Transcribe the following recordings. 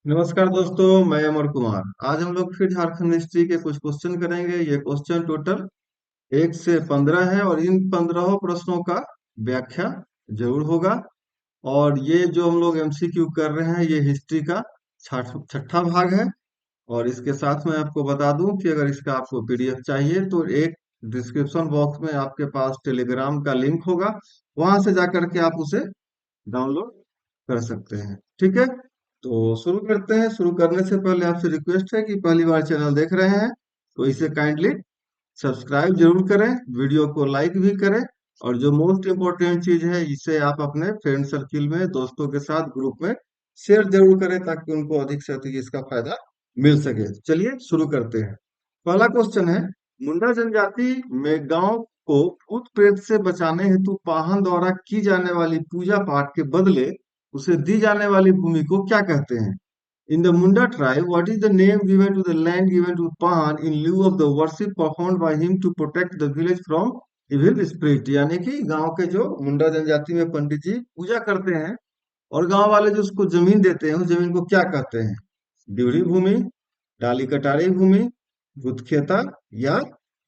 नमस्कार दोस्तों, मैं अमर कुमार। आज हम लोग फिर झारखंड हिस्ट्री के कुछ क्वेश्चन करेंगे। ये क्वेश्चन टोटल 1 से 15 है और इन 15 प्रश्नों का व्याख्या जरूर होगा। और ये जो हम लोग एमसीक्यू कर रहे हैं, ये हिस्ट्री का छठा भाग है। और इसके साथ में आपको बता दूं कि अगर इसका आपको पीडीएफ चाहिए तो एक डिस्क्रिप्शन बॉक्स में आपके पास टेलीग्राम का लिंक होगा, वहां से जाकर के आप उसे डाउनलोड कर सकते हैं। ठीक है, तो शुरू करते हैं। शुरू करने से पहले आपसे रिक्वेस्ट है कि पहली बार चैनल देख रहे हैं तो इसे काइंडली सब्सक्राइब जरूर करें, वीडियो को लाइक भी करें। और जो मोस्ट इम्पोर्टेंट चीज है, इसे आप अपने फ्रेंड सर्किल में, दोस्तों के साथ ग्रुप में शेयर जरूर करें ताकि उनको अधिक से अधिक इसका फायदा मिल सके। चलिए शुरू करते हैं। पहला क्वेश्चन है, मुंडा जनजाति में गांव को भूत प्रेत से बचाने हेतु पाहन द्वारा की जाने वाली पूजा पाठ के बदले उसे दी जाने वाली भूमि को क्या कहते हैं? In the Munda tribe, what is the name given to the land given to Pahan in lieu of the worship performed by him to protect the village from evil spirit? यानी कि गांव के जो मुंडा जनजाति में पंडित जी पूजा करते हैं और गांव वाले जो उसको जमीन देते हैं, उस जमीन को क्या कहते हैं? ड्यूरी भूमि, डाली कटारी भूमि, भूतखेता या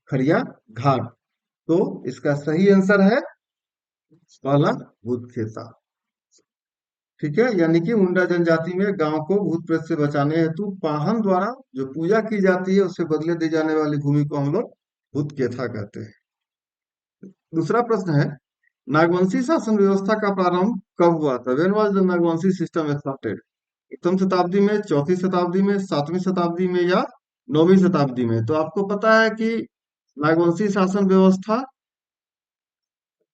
खरिया घाट? तो इसका सही आंसर है पहला, भूतखेता। ठीक है, यानी कि मुंडा जनजाति में गांव को भूत प्रेत से बचाने हेतु पाहन द्वारा जो पूजा की जाती है, उससे बदले दी जाने वाली भूमि को हम लोग भूत केथा कहते हैं। दूसरा प्रश्न है, नागवंशी शासन व्यवस्था का प्रारंभ कब हुआ था? When was the Nagvanshi system started? प्रथम शताब्दी में, चौथी शताब्दी में, सातवीं शताब्दी में या नौवीं शताब्दी में? तो आपको पता है कि नागवंशी शासन व्यवस्था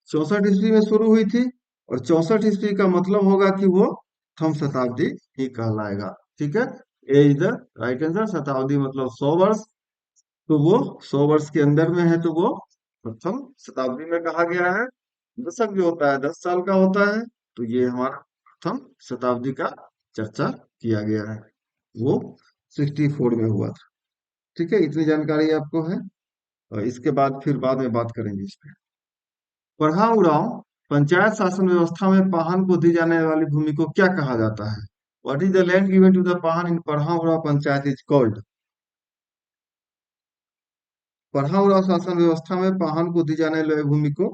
64 ईस्वी में शुरू हुई थी। और 64 ईस्वी का मतलब होगा कि वो प्रथम शताब्दी ही कहलाएगा। ठीक है, ए इज द राइट आंसर। शताब्दी मतलब 100 वर्ष, तो वो 100 वर्ष के अंदर में है, तो वो प्रथम शताब्दी में कहा गया है। दशक जो होता है 10 साल का होता है, तो ये हमारा प्रथम शताब्दी का चर्चा किया गया है। वो 64 में हुआ था। ठीक है, इतनी जानकारी आपको है। और इसके बाद फिर बाद में बात करेंगे इस पे। पढ़ा उड़ाव पंचायत शासन व्यवस्था में पाहन को दी जाने वाली भूमि को क्या कहा जाता है? What is the land given to the Pahan in Padha उड़ाव पंचायत इज कॉल्ड? पढ़ा उड़ाव शासन व्यवस्था में पाहन को दी जाने वाली भूमि को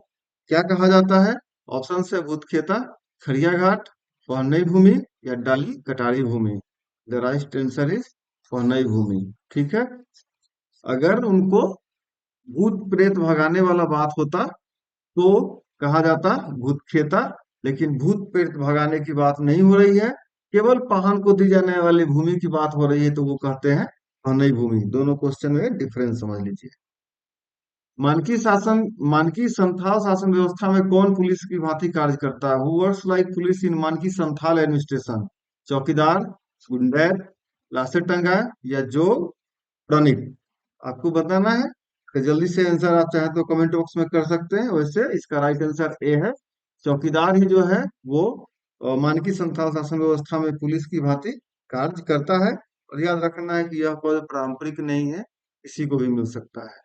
क्या कहा जाता है? ऑप्शन से भूतखेता, खड़िया घाट, पहनई भूमि या डाली कटारी भूमि? द राइट आंसर इज पहनई भूमि। ठीक है, अगर उनको भूत प्रेत भगाने वाला बात होता तो कहा जाता भूतखेता, लेकिन भूत प्रेत भगाने की बात नहीं हो रही है, केवल पाहन को दी जाने वाली भूमि की बात हो रही है, तो वो कहते हैं पहनई भूमि। दोनों क्वेश्चन में डिफरेंस समझ लीजिए। मानकी संथाल शासन व्यवस्था में कौन पुलिस की भांति कार्य करता है? हु वर्क्स लाइक पुलिस इन मानकी संथाल एडमिनिस्ट्रेशन? चौकीदार, गुंडैर, लासे या जो टॉनिक? आपको बताना है तो जल्दी से आंसर आप चाहे तो कमेंट बॉक्स में कर सकते हैं। वैसे इसका राइट आंसर ए है। चौकीदार ही जो है वो मानकी संथाल शासन व्यवस्था में पुलिस की भांति कार्य करता है। और याद रखना है कि यह पद पारंपरिक नहीं है, किसी को भी मिल सकता है।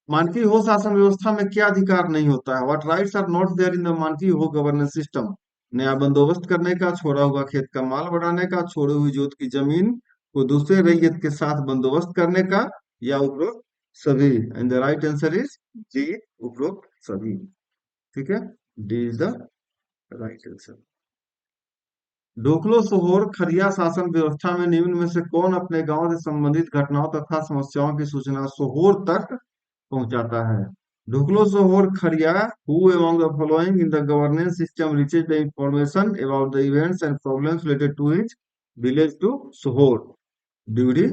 मानकी हो शासन व्यवस्था में क्या अधिकार नहीं होता है? What rights are not there in the Manki Ho governance system? नया बंदोबस्त करने का, छोड़ा हुआ खेत का माल बढ़ाने का, छोड़ी हुई जोत की जमीन को दूसरे रैयत के साथ बंदोबस्त करने का, या उपरोक्त सभी? And the right answer is D, उपरोक्त सभी। ठीक है, D is the right answer. Dhoklo Sohor Kharia शासन व्यवस्था में निम्न में से कौन अपने गांव से संबंधित घटनाओं तथा समस्याओं की सूचना सोहोर तक पहुंचाता है? ढुकलो सोहोर खरिया who among the following in the governance system reaches the information about the events and problems related to his village to सोहोर? ड्यूरी,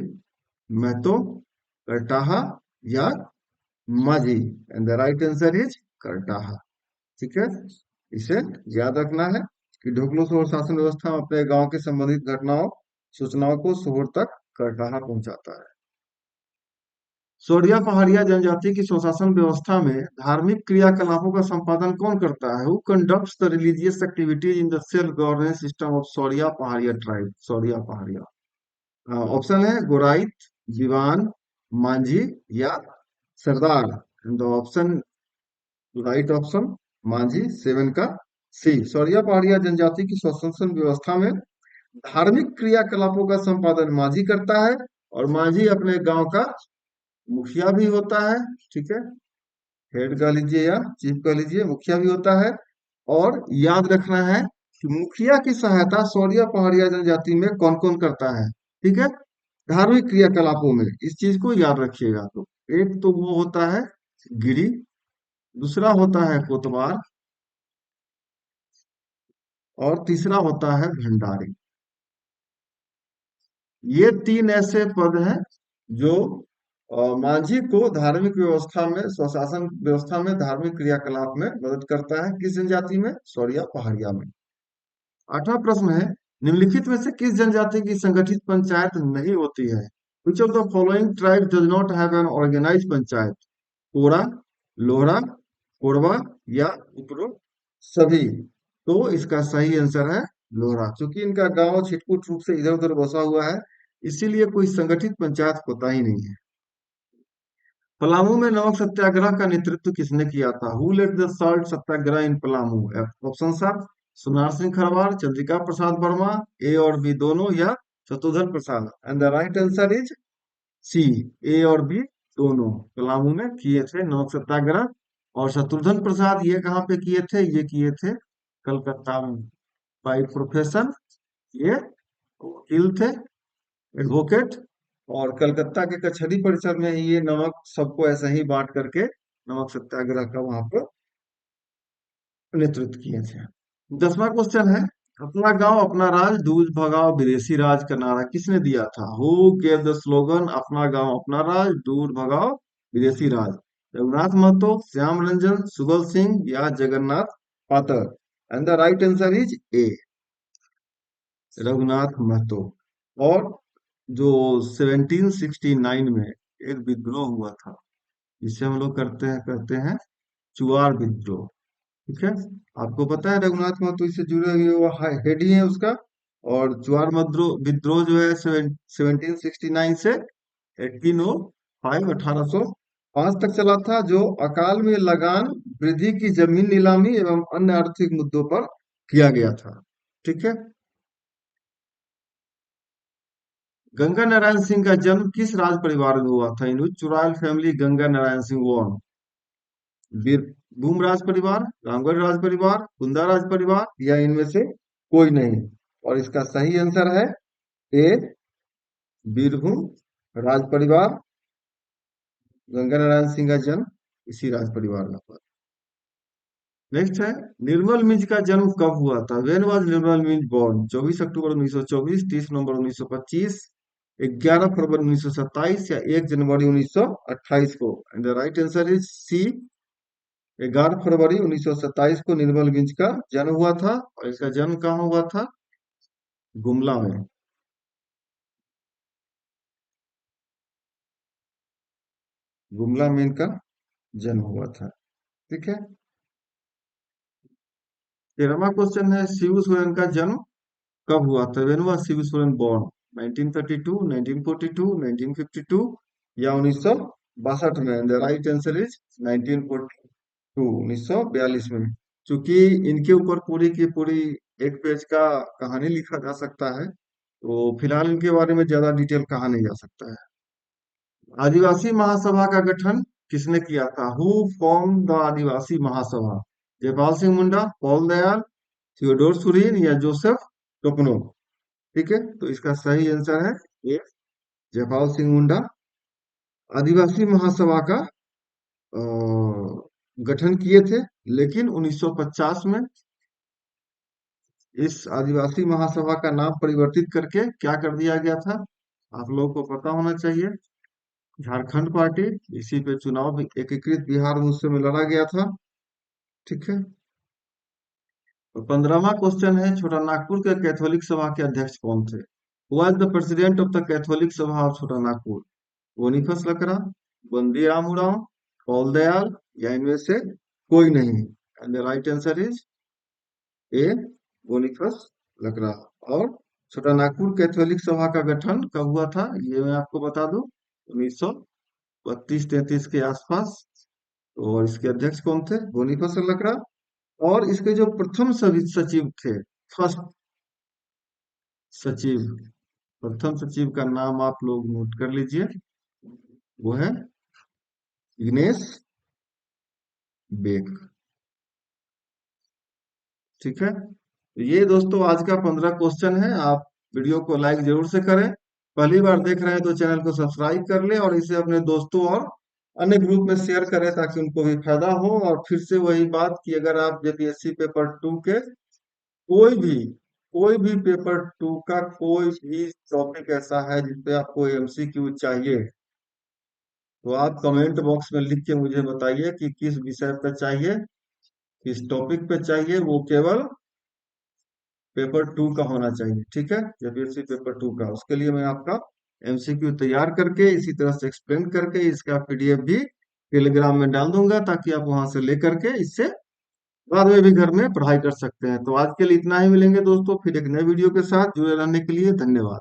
महतो, करटाहा या Majhi? And the right answer is Kartaha. ठीक है, इसे याद रखना है कि ढोकलो सोहोर शासन व्यवस्था में अपने गांव के संबंधित घटनाओं सूचनाओं को सोहोर तक करटाहा पहुंचाता है। सोढ़िया पहाड़िया जनजाति की स्वशासन व्यवस्था में धार्मिक क्रियाकलापों का संपादन कौन करता है? Who conducts the religious activities in the self governance system of Sauria Paharia tribe? Sauria Paharia. Option है गोराइत, दीवान, मांझी या Sardar? The option, right option Manjhi, 7 का सी। सोढ़िया पहाड़िया जनजाति की स्वशासन व्यवस्था में धार्मिक क्रियाकलापों का संपादन मांझी करता है, और मांझी अपने गांव का मुखिया भी होता है। ठीक है, हेड कह लीजिए या चीफ कह लीजिए, मुखिया भी होता है। और याद रखना है कि मुखिया की सहायता सौरिया पहाड़िया जनजाति में कौन कौन करता है। ठीक है, धार्मिक क्रियाकलापों में इस चीज को याद रखिएगा। तो एक तो वो होता है गिरी, दूसरा होता है कोतवाल, और तीसरा होता है भंडारी। ये तीन ऐसे पद हैं जो मांझी को धार्मिक व्यवस्था में, स्वशासन व्यवस्था में, धार्मिक क्रियाकलाप में मदद करता है। किस जनजाति में? सौरिया पहाड़िया में। 8वां प्रश्न है, निम्नलिखित में से किस जनजाति की संगठित पंचायत नहीं होती है? Which of the following tribe does not have an organized panchayat? Kora, Lohra, Korwa या उपरो सभी? तो इसका सही आंसर है लोहरा। क्योंकि इनका गांव छिटपुट रूप से इधर उधर बसा हुआ है, इसीलिए कोई संगठित पंचायत होता ही नहीं है। पलामू में नमक सत्याग्रह का नेतृत्व किसने किया था? Who led the salt Satyagraha in Palamu? Option सात, सुनार सिंह खरवार, चंद्रिका प्रसाद वर्मा, ए और बी दोनों, या Shatrughan Prasad? And the right answer is C, A और बी दोनों पलामू में किए थे नमक सत्याग्रह। और शत्रुघ्न प्रसाद ये कहाँ पे किए थे? ये किए थे कलकत्ता में, बाई प्रोफेशन। ये वकील थे, एडवोकेट। और कलकत्ता के कचहरी परिसर में ही ये नमक सबको ऐसे ही बांट करके नमक सत्याग्रह का वहां पर नेतृत्व किए थे। 10वां क्वेश्चन है, अपना गांव अपना राज, दूध भगाओ विदेशी राज का नारा किसने दिया था? हु गेव द स्लोगन अपना गांव अपना राज, दूध भगाओ विदेशी राज? रघुनाथ महतो, श्याम रंजन, सुबल सिंह या Jagannath Patar? And the right answer is A, Raghunath Mahato. और जो 1769 में एक विद्रोह हुआ था, जिसे हम लोग कहते हैं चुआर विद्रोह। ठीक है, आपको पता है रघुनाथ महतो इससे जुड़े हुए वो हेड ही है उसका। और चुआर विद्रोह विद्रोह जो है 1769 से 1805 1805 तक चला था, जो अकाल में लगान, वृद्धि की जमीन नीलामी एवं अन्य आर्थिक मुद्दों पर किया गया था। ठीक है, गंगा नारायण सिंह का जन्म किस राज परिवार में हुआ था? इन चुरायल फैमिली गंगा नारायण सिंह वॉन? बीरभूम राज परिवार, रामगढ़ राज परिवार, कुंदा राज परिवार, या इनमें से कोई नहीं? और इसका सही आंसर है ए, बीरभूम राज परिवार। गंगा नारायण सिंह का जन्म इसी राज परिवार में हुआ। नेक्स्ट है, निर्मल मिंज का जन्म कब हुआ था? When was Nirmal Minj born? 24 अक्टूबर 1924, 30 नवंबर 1925, 11 फरवरी 1927, या 1 जनवरी 1928 को? And the right answer is C, 11 फरवरी 1927 को निर्मल मिंज का जन्म हुआ था। और इसका जन्म कहाँ हुआ था? गुमला में। गुमला में इनका जन्म हुआ था। ठीक है, 13वां क्वेश्चन है, शिबू सोरेन का जन्म कब हुआ था? वेन हुआ शिबू सोरेन बॉर्न? 1932, 1942, 1952, या 1962 में? द राइट आंसर इज 1942, 1942 में। चूंकि इनके ऊपर पूरी की पूरी एक पेज का कहानी लिखा जा सकता है, तो फिलहाल इनके बारे में ज्यादा डिटेल कहा नहीं जा सकता है। आदिवासी महासभा का गठन किसने किया था? Who form the Adivasi Mahasabha? Jaipal Singh Munda, Paul Dayal, Theodore Surin, या जोसेफ टोपनो? ठीक है, तो इसका सही आंसर है ए, जयपाल सिंह मुंडा। आदिवासी महासभा का अ, गठन किए थे, लेकिन 1950 में इस आदिवासी महासभा का नाम परिवर्तित करके क्या कर दिया गया था? आप लोगों को पता होना चाहिए, झारखंड पार्टी। इसी पे चुनाव भी एकीकृत बिहार में उस समय लड़ा गया था। ठीक है, तो 15वां क्वेश्चन है, छोटा नागपुर के कैथोलिक सभा के अध्यक्ष कौन थे? Was the president of the Catholic सभा ऑफ छोटा नागपुर? बोनीफस लकड़ा, बंदी राम उरांव, पॉल दयाल, या इनमें से कोई नहीं? And the right answer is A, Boniface Lakra. और छोटा नागपुर कैथोलिक सभा का गठन कब हुआ था? ये मैं आपको बता दूं, 1932-33 के आसपास। और इसके अध्यक्ष कौन थे? बोनीफस लकड़ा। और इसके जो प्रथम सचिव थे, फर्स्ट सचिव। प्रथम सचिव का नाम आप लोग नोट कर लीजिए, वो है इग्नेश बेक। ठीक है, तो ये दोस्तों आज का 15 क्वेश्चन है। आप वीडियो को लाइक जरूर से करें। पहली बार देख रहे हैं तो चैनल को सब्सक्राइब कर लें और इसे अपने दोस्तों और अन्य ग्रुप में शेयर करें ताकि उनको भी फायदा हो। और फिर से वही बात कि अगर आप जेपीएससी पेपर 2 के कोई भी कोई भी पेपर 2 का कोई भी टॉपिक ऐसा है जिसपे आपको एमसीक्यू चाहिए, तो आप कमेंट बॉक्स में लिख के मुझे बताइए कि किस विषय पे चाहिए, किस टॉपिक पे चाहिए। वो केवल पेपर 2 का होना चाहिए। ठीक है, जेपीएससी पेपर 2 का, उसके लिए मैं आपका एमसीक्यू तैयार करके इसी तरह से एक्सप्लेन करके इसका पीडीएफ भी टेलीग्राम में डाल दूंगा ताकि आप वहां से लेकर के इससे बाद में भी घर में पढ़ाई कर सकते हैं। तो आज के लिए इतना ही, मिलेंगे दोस्तों फिर एक नए वीडियो के साथ। जुड़े रहने के लिए धन्यवाद।